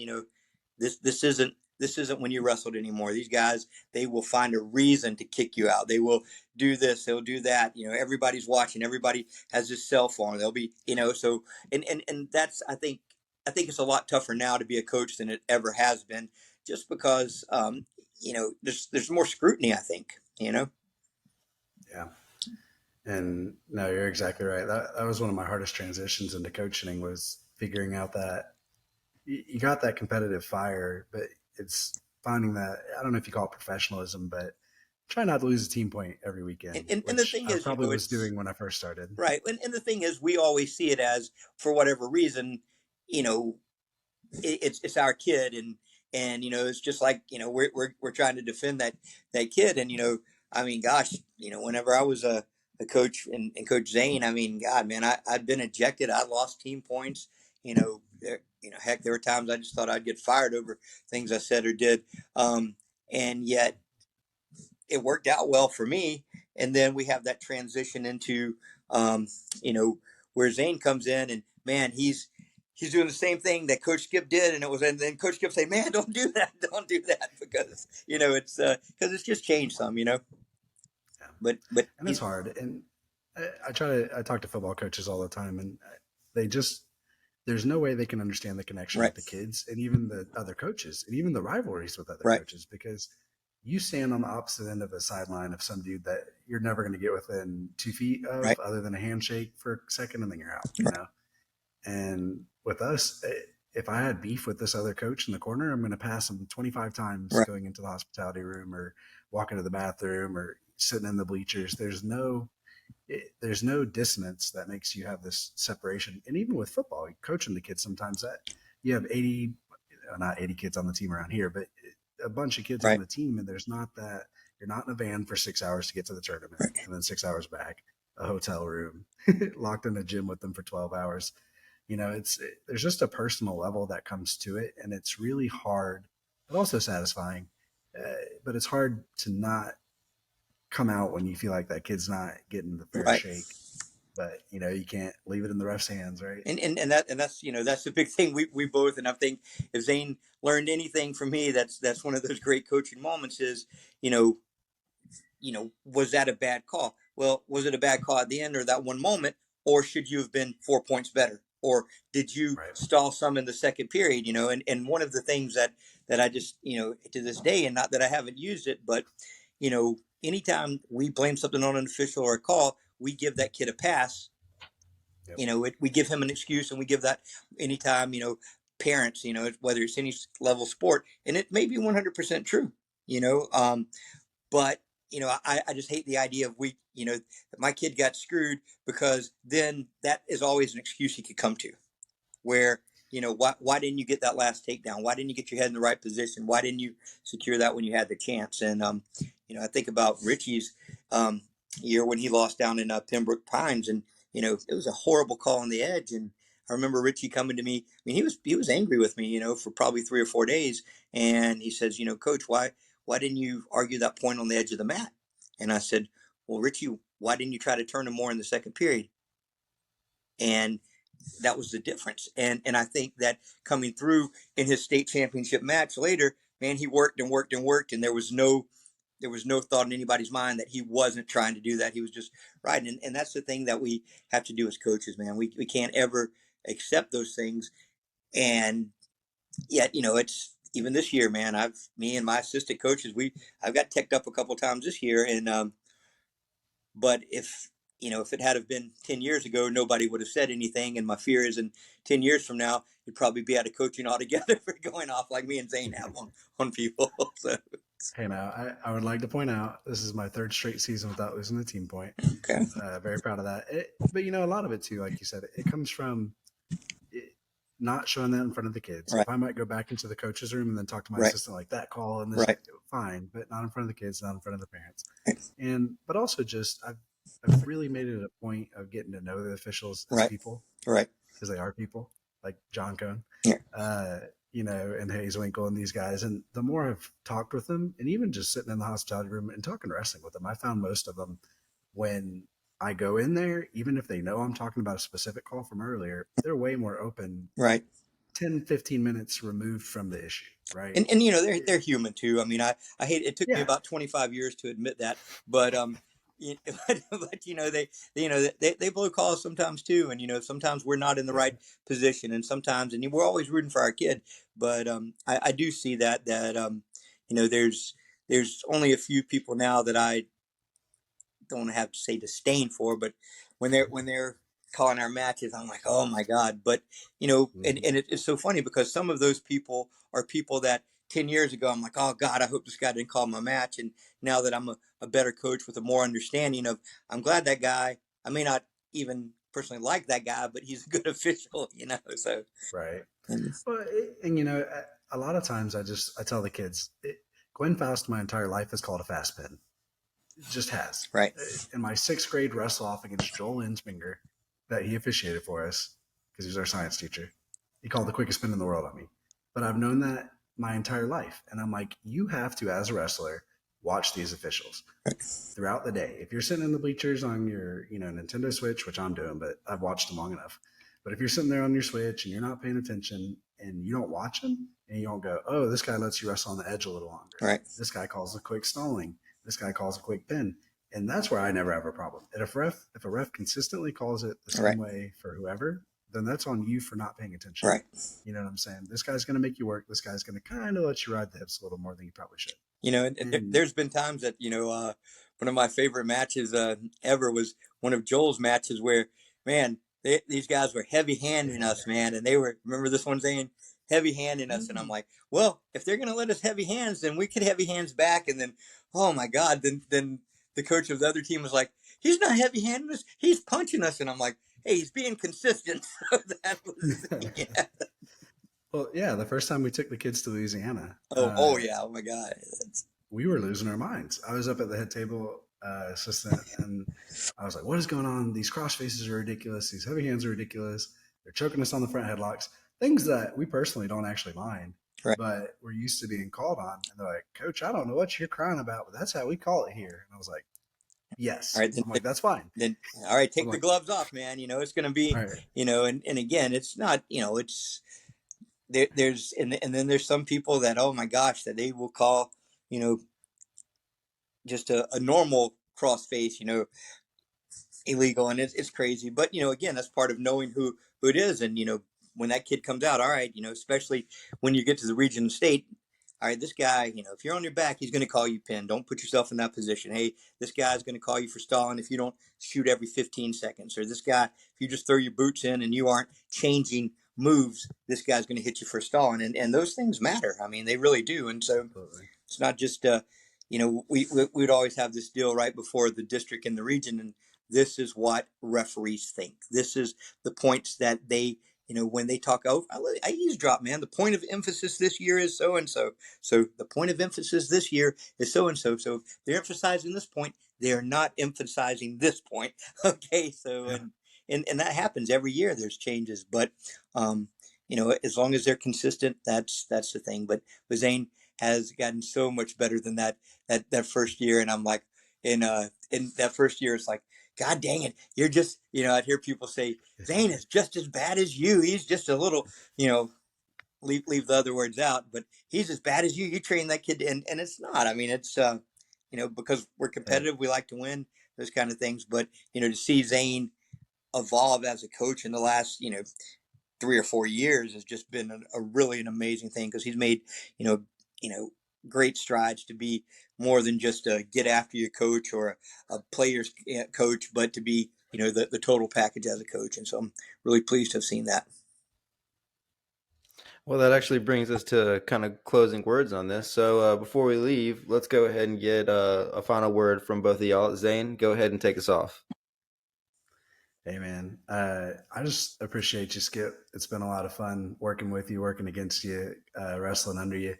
this isn't when you wrestled anymore. These guys, they will find a reason to kick you out. They will do this, they'll do that. Everybody's watching. Everybody has this cell phone. They'll be, so and that's I think it's a lot tougher now to be a coach than it ever has been, just because there's more scrutiny. I think. Yeah. And no, you're exactly right. That was one of my hardest transitions into coaching, was figuring out that you got that competitive fire, but it's finding that, I don't know if you call it professionalism, but try not to lose a team point every weekend, And the which thing I is, probably was it's doing when I first started. right. And the thing is, we always see it as, for whatever reason, you know, it's our kid, and it's just like we're trying to defend that kid, and I mean, gosh, whenever I was a coach, and Coach Zane, I mean, God, man, I'd been ejected, I lost team points, heck, there were times I just thought I'd get fired over things I said or did, and yet it worked out well for me. And then we have that transition into, um, you know, where Zane comes in, and man, he's doing the same thing that Coach Skip did, and then Coach Skip say, "Man, don't do that, don't do that," because it's just changed some. Yeah. But And it's hard. And I talk to football coaches all the time, and they just, there's no way they can understand the connection right, with the kids and even the other coaches and even the rivalries with other right, coaches, because you stand on the opposite end of a sideline of some dude that you're never going to get within 2 feet of, right, other than a handshake for a second and then you're out, right, And with us, if I had beef with this other coach in the corner, I'm going to pass him 25 times right, going into the hospitality room or walking to the bathroom or sitting in the bleachers. There's no dissonance that makes you have this separation. And even with football, coaching the kids, sometimes that you have 80, not 80 kids on the team around here, but a bunch of kids on right, the team. And there's not that, you're not in a van for 6 hours to get to the tournament right. and then 6 hours back, a hotel room, locked in a gym with them for 12 hours. There's just a personal level that comes to it. And it's really hard, but also satisfying. But it's hard to not come out when you feel like that kid's not getting the fair Right. shake, but you can't leave it in the ref's hands, right? And that's the big thing, we both, and I think if Zane learned anything from me, that's one of those great coaching moments is, you know was that a bad call? Well, was it a bad call at the end or that one moment, or should you have been 4 points better, or did you Right. stall some in the second period? And one of the things that I just, to this day, and not that I haven't used it, but anytime we blame something on an official or a call, we give that kid a pass. Yep. We give him an excuse, and we give that anytime, parents, whether it's any level sport, and it may be 100% true, but I just hate the idea of my kid got screwed, because then that is always an excuse he could come to, where why didn't you get that last takedown? Why didn't you get your head in the right position? Why didn't you secure that when you had the chance? And I think about Richie's um, year when he lost down in Pembroke Pines, and it was a horrible call on the edge. And I remember Richie coming to me. I mean, he was angry with me, for probably 3 or 4 days, and he says, Coach, why didn't you argue that point on the edge of the mat? And I said, well, Richie, why didn't you try to turn him more in the second period? And that was the difference. And I think that coming through in his state championship match later, man, he worked and worked and worked, and there was no thought in anybody's mind that he wasn't trying to do that. He was just riding. And that's the thing that we have to do as coaches, man. We can't ever accept those things. And yet, it's even this year, man, me and my assistant coaches, I've got teched up a couple of times this year. And, but if it had have been 10 years ago, nobody would have said anything. And my fear is, in 10 years from now, you'd probably be out of coaching altogether for going off like me and Zane have on people. So, Hey, now I would like to point out, this is my third straight season without losing a team point. okay. Very proud of that. But a lot of it too, like you said, it comes from not showing that in front of the kids. Right. If I might go back into the coach's room and then talk to my Right. assistant like that call and this, Right. fine, but not in front of the kids, not in front of the parents. Right. But also just I've really made it a point of getting to know the officials as Right. people, Right. because they are people, like John Cohn, Yeah. and Hayes Winkle and these guys. And the more I've talked with them, and even just sitting in the hospitality room and talking wrestling with them, I found most of them, when I go in there, even if they know I'm talking about a specific call from earlier, they're way more open Right. 10, 15 minutes removed from the issue, right? And they're human too. I mean, I hate it took me Yeah. about 25 years to admit that, but but they blow calls sometimes too, and sometimes we're not in the Yeah. right position, and sometimes we're always rooting for our kid, but I do see that there's only a few people now that I don't have to say disdain for, but when they're calling our matches, I'm like, oh my God. But it's so funny because some of those people are people that 10 years ago I'm like, oh God, I hope this guy didn't call my match. And now that I'm a better coach with a more understanding of, I'm glad that guy, I may not even personally like that guy, but he's a good official, so. Right. And, Well, a lot of times I tell the kids, Gwen Faust my entire life is called a fast pin. It just has. right. In my sixth grade wrestle off against Joel Insminger that he officiated for us, because he was our science teacher, he called the quickest spin in the world on me. But I've known that my entire life. And I'm like, you have to, as a wrestler, watch these officials throughout the day. If you're sitting in the bleachers on your, Nintendo Switch, which I'm doing, but I've watched them long enough. But if you're sitting there on your Switch and you're not paying attention and you don't watch them and you don't go, oh, this guy lets you wrestle on the edge a little longer. Right. This guy calls a quick stalling. This guy calls a quick pin. And that's where I never have a problem. And if a ref consistently calls it the same Right. way for whoever, then that's on you for not paying attention. Right. You know what I'm saying? This guy's going to make you work. This guy's going to kind of let you ride the hips a little more than you probably should. There's been times that, one of my favorite matches ever was one of Joel's matches where, man, these guys were heavy handing us, man. And remember this one saying, heavy handing us. And I'm like, well, if they're going to let us heavy hands, then we could heavy hands back. And then, oh my God, then the coach of the other team was like, he's not heavy handing us, he's punching us. And I'm like, hey, he's being consistent. So that was, yeah. Well, yeah, the first time we took the kids to Louisiana. Oh yeah, oh my God. We were losing our minds. I was up at the head table assistant, and I was like, what is going on? These cross faces are ridiculous. These heavy hands are ridiculous. They're choking us on the front headlocks. Things that we personally don't actually mind, right, but we're used to being called on. And they're like, Coach, I don't know what you're crying about, but that's how we call it here. And I was like, yes. All right, I'm like, that's fine. Then, all right, take I'm the like, gloves off, man. It's going to be, right. And again, it's not, it's, there's and then there's some people that, oh my gosh, that they will call, just a normal cross face, illegal, and it's crazy. But again, that's part of knowing who it is, and when that kid comes out, all right, especially when you get to the region and state, all right, this guy, if you're on your back, he's going to call you pin. Don't put yourself in that position. Hey, this guy's going to call you for stalling if you don't shoot every 15 seconds. Or this guy, if you just throw your boots in and you aren't changing moves, this guy's going to hit you for stalling. And those things matter. I mean, they really do. And so Absolutely. it's not just, we would always have this deal right before the district and the region. And this is what referees think. This is the points that they, when they talk, oh, I eavesdrop, man. The point of emphasis this year is so and so. So the point of emphasis this year is so and so. So if they're emphasizing this point, they are not emphasizing this point. Okay, so Yeah. and that happens every year. There's changes, but as long as they're consistent, that's the thing. But Zane has gotten so much better than that first year, and I'm like, in that first year, it's like, God dang it, you're just, I'd hear people say, Zane is just as bad as you. He's just a little, leave the other words out, but he's as bad as you. You train that kid, and it's not. I mean, it's because we're competitive, we like to win, those kind of things. But to see Zane evolve as a coach in the last 3 or 4 years has just been a really an amazing thing, because he's made great strides to be more than just a get after your coach or a player's coach, but to be the total package as a coach. And so I'm really pleased to have seen that. Well, that actually brings us to kind of closing words on this. So before we leave, let's go ahead and get a final word from both of y'all. Zane, go ahead and take us off. Hey, man. I just appreciate you, Skip. It's been a lot of fun working with you, working against you, wrestling under you.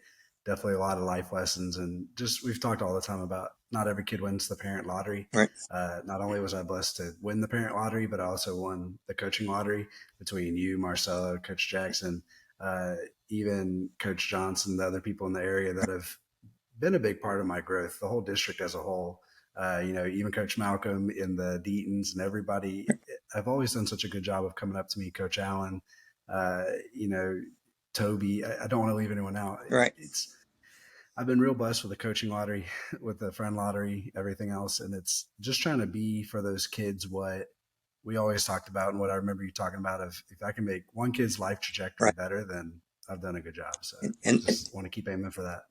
Definitely a lot of life lessons. And just, we've talked all the time about not every kid wins the parent lottery. Right. Not only was I blessed to win the parent lottery, but I also won the coaching lottery between you, Marcelo, Coach Jackson, even Coach Johnson, the other people in the area that have been a big part of my growth, the whole district as a whole. Even Coach Malcolm in the Deatons and everybody. I've always done such a good job of coming up to me, Coach Allen, Toby. I don't want to leave anyone out. Right. I've been real blessed with the coaching lottery, with the friend lottery, everything else. And it's just trying to be for those kids what we always talked about and what I remember you talking about of if I can make one kid's life trajectory better, then I've done a good job. So I just want to keep aiming for that.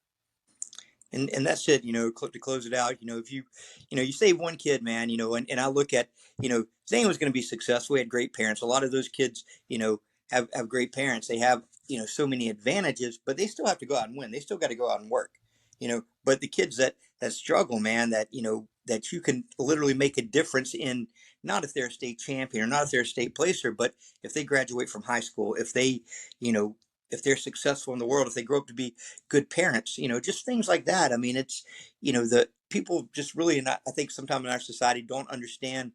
And that's it, to close it out, if you save one kid, man, and I look at, Zane was going to be successful. He had great parents. A lot of those kids, have great parents. They have, so many advantages, but they still have to go out and win. They still got to go out and work, but the kids that struggle, man, that you can literally make a difference in, not if they're a state champion or not if they're a state placer, but if they graduate from high school, if they, if they're successful in the world, if they grow up to be good parents, just things like that. I mean, it's, the people just really, and I think sometimes in our society don't understand,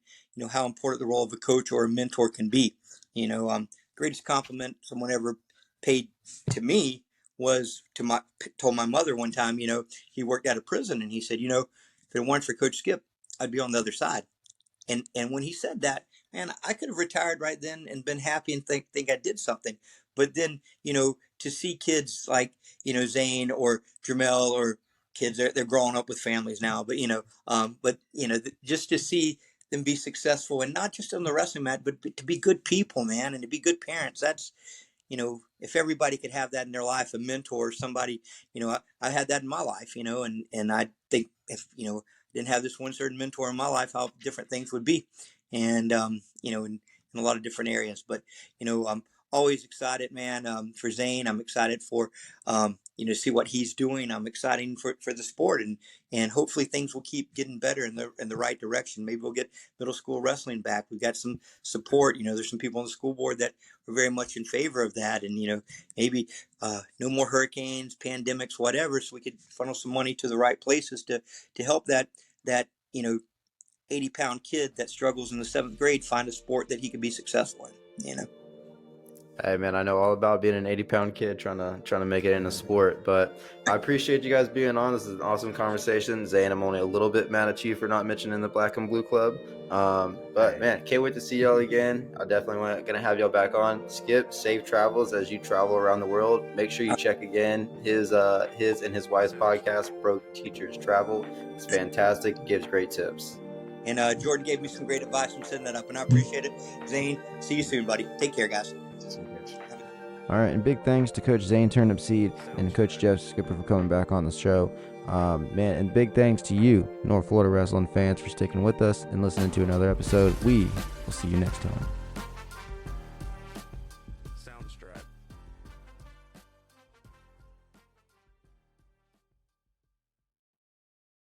how important the role of a coach or a mentor can be. Greatest compliment someone ever paid to me was told my mother one time, he worked out of prison and he said, if it weren't for Coach Skip, I'd be on the other side. And when he said that, man, I could have retired right then and been happy and think I did something. But then, to see kids like, Zane or Jamel or kids, they're growing up with families now, but, just to see them be successful and not just on the wrestling mat, but to be good people, man, and to be good parents. That's, if everybody could have that in their life, a mentor or somebody, I had that in my life, and I think if, didn't have this one certain mentor in my life, how different things would be. And, in a lot of different areas, but, I'm always excited, man, for Zane. I'm excited for, see what he's doing. I'm excited for the sport and hopefully things will keep getting better in the right direction. Maybe we'll get middle school wrestling back. We've got some support, there's some people on the school board that are very much in favor of that. And, maybe, no more hurricanes, pandemics, whatever. So we could funnel some money to the right places to help that, 80-pound kid that struggles in the 7th grade find a sport that he could be successful in, Hey man, I know all about being an 80-pound kid trying to make it in a sport, but I appreciate you guys being on. This is an awesome conversation. Zane, I'm only a little bit mad at you for not mentioning the Black and Blue Club, but man, can't wait to see y'all again. I definitely gonna have y'all back on. Skip, safe travels as you travel around the world. Make sure you check again his and his wife's podcast, Broke Teachers Travel. It's fantastic. Gives great tips. And Jordan gave me some great advice from setting that up, and I appreciate it. Zane, see you soon, buddy. Take care, guys. All right, and big thanks to Coach Zane Turnipseed and Coach Jeff Skipper for coming back on the show. Man, and big thanks to you, North Florida wrestling fans, for sticking with us and listening to another episode. We will see you next time.